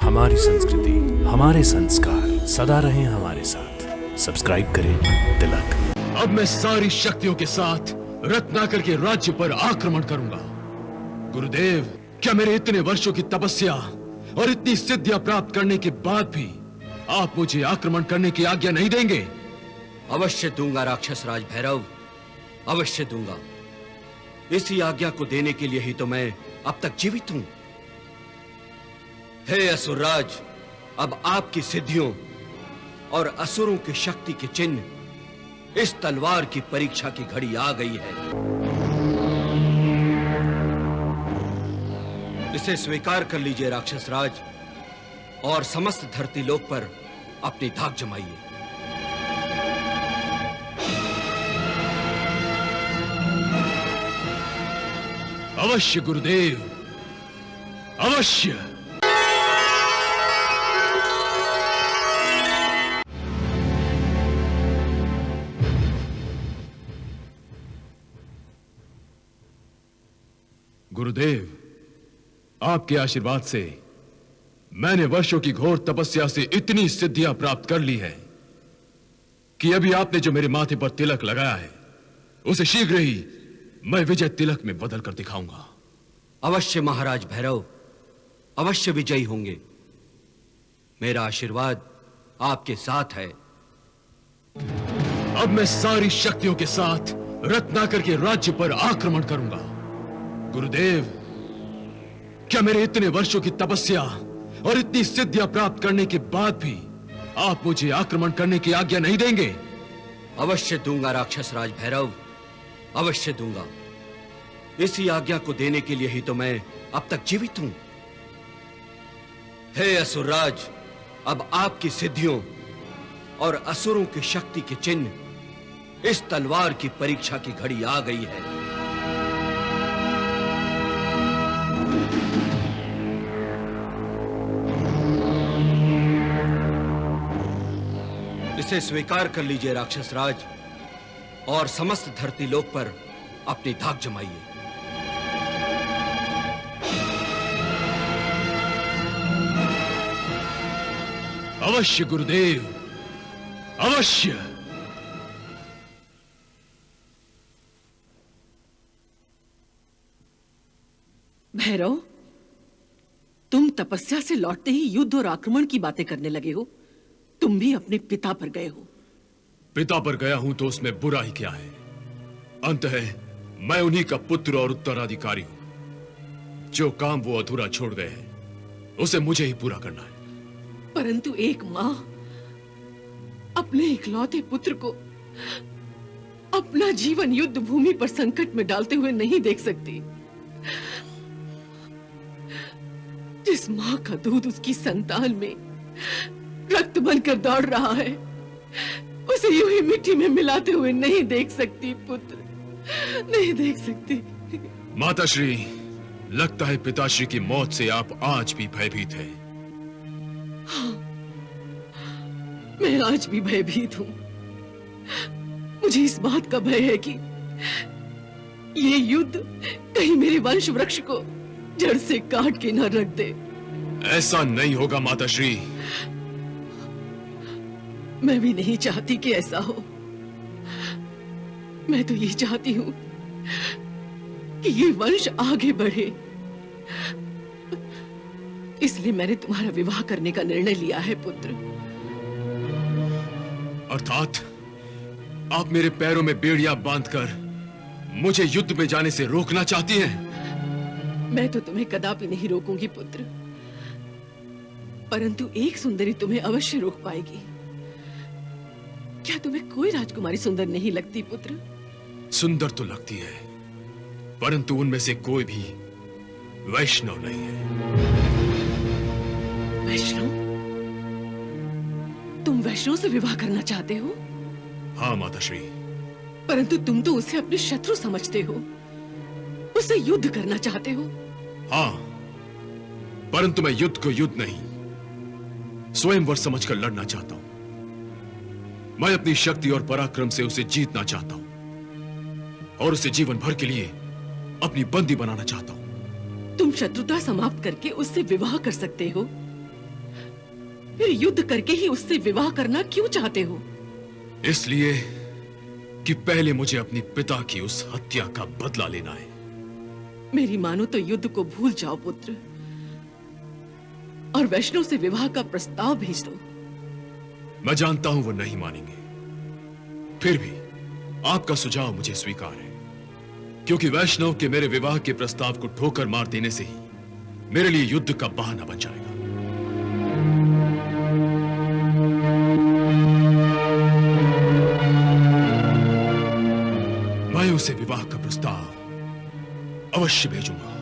हमारी संस्कृति, हमारे संस्कार सदा रहें हमारे साथ। सब्सक्राइब करें तिलक। अब मैं सारी शक्तियों के साथ रत्नाकर के राज्य पर आक्रमण करूंगा। गुरुदेव, क्या मेरे इतने वर्षों की तपस्या और इतनी सिद्धियां प्राप्त करने के बाद भी आप मुझे आक्रमण करने की आज्ञा नहीं देंगे? अवश्य दूंगा राक्षस राज भैरव, अवश्य दूंगा। इसी आज्ञा को देने के लिए ही तो मैं अब तक जीवित हूं। हे असुरराज, अब आपकी सिद्धियों और असुरों की शक्ति के चिन्ह, इस तलवार की परीक्षा की घड़ी आ गई है। इसे स्वीकार कर लीजिए राक्षस राज, और समस्त धरती लोक पर अपनी धाक जमाइए। अवश्य गुरुदेव, अवश्य। गुरुदेव, आपके आशीर्वाद से मैंने वर्षों की घोर तपस्या से इतनी सिद्धियां प्राप्त कर ली है कि अभी आपने जो मेरे माथे पर तिलक लगाया है, उसे शीघ्र ही मैं विजय तिलक में बदल कर दिखाऊंगा। अवश्य महाराज भैरव, अवश्य विजयी होंगे। मेरा आशीर्वाद आपके साथ है। अब मैं सारी शक्तियों के साथ रत्नाकर के राज्य पर आक्रमण करूंगा। गुरुदेव, क्या मेरे इतने वर्षों की तपस्या और इतनी सिद्धियां प्राप्त करने के बाद भी आप मुझे आक्रमण करने की आज्ञा नहीं देंगे? अवश्य दूंगा राक्षस राज भैरव, अवश्य दूंगा। इसी आज्ञा को देने के लिए ही तो मैं अब तक जीवित हूं। हे असुरराज, अब आपकी सिद्धियों और असुरों की शक्ति के चिन्ह, इस तलवार की परीक्षा की घड़ी आ गई है। इसे स्वीकार कर लीजिए राक्षस राज, और समस्त धरती लोक पर अपनी धाक जमाइए। अवश्य गुरुदेव, अवश्य। भैरव, तुम तपस्या से लौटते ही युद्ध और आक्रमण की बातें करने लगे हो। तुम भी अपने पिता पर गए हो। पिता पर गया हूं तो उसमें बुरा ही क्या है? अंत है मैं उन्हीं का पुत्र और उत्तराधिकारी हूं। जो काम वो अधूरा छोड़ गए हैं, उसे मुझे ही पूरा करना है। परंतु एक मां अपने इकलौते पुत्र को अपना जीवन युद्ध भूमि पर संकट में डालते हुए नहीं देख सकती। जिस मां का दूध उसकी संतान में रक्त बनकर दौड़ रहा है, उसे यूं ही मिट्टी में मिलाते हुए नहीं देख सकती पुत्र, नहीं देख सकती। माताश्री, लगता है पिताश्री की मौत से आप आज भी भयभीत हैं। हाँ, मैं आज भी भयभीत हूं। मुझे इस बात का भय है कि ये युद्ध कहीं मेरे वंश वृक्ष को जड़ से काट के न रख दे। ऐसा नहीं होगा माताश्री। मैं भी नहीं चाहती कि ऐसा हो। मैं तो ये चाहती हूं कि ये वंश आगे बढ़े। इसलिए मैंने तुम्हारा विवाह करने का निर्णय लिया है पुत्र। अर्थात आप मेरे पैरों में बेड़ियां बांधकर मुझे युद्ध में जाने से रोकना चाहती हैं? मैं तो तुम्हें कदापि नहीं रोकूंगी पुत्र, परंतु एक सुंदरी तुम्हें अवश्य रोक पाएगी। क्या तुम्हें कोई राजकुमारी सुंदर नहीं लगती पुत्र? सुंदर तो लगती है, परंतु उनमें से कोई भी वैष्णव नहीं है। वैष्णव? तुम वैष्णव से विवाह करना चाहते हो? हाँ माताश्री। परंतु तुम तो उसे अपने शत्रु समझते हो, उससे युद्ध करना चाहते हो। हाँ, परंतु मैं युद्ध को युद्ध नहीं, स्वयंवर समझकर लड़ना चाहता हूं। मैं अपनी शक्ति और पराक्रम से उसे जीतना चाहता हूं और उसे जीवन भर के लिए अपनी बंदी बनाना चाहता हूं। तुम शत्रुता समाप्त करके उससे विवाह कर सकते हो, फिर युद्ध करके ही उससे विवाह करना क्यों चाहते हो? इसलिए कि पहले मुझे अपनी पिता की उस हत्या का बदला लेना है। मेरी मानो तो युद्ध को भूल जाओ पुत्र, और वैष्णव से विवाह का प्रस्ताव भेज दो। मैं जानता हूं वो नहीं मानेंगे, फिर भी आपका सुझाव मुझे स्वीकार है, क्योंकि वैष्णव के मेरे विवाह के प्रस्ताव को ठोकर मार देने से ही मेरे लिए युद्ध का बहाना बन जाएगा। मैं उसे विवाह का प्रस्ताव अवश्य भेजूंगा।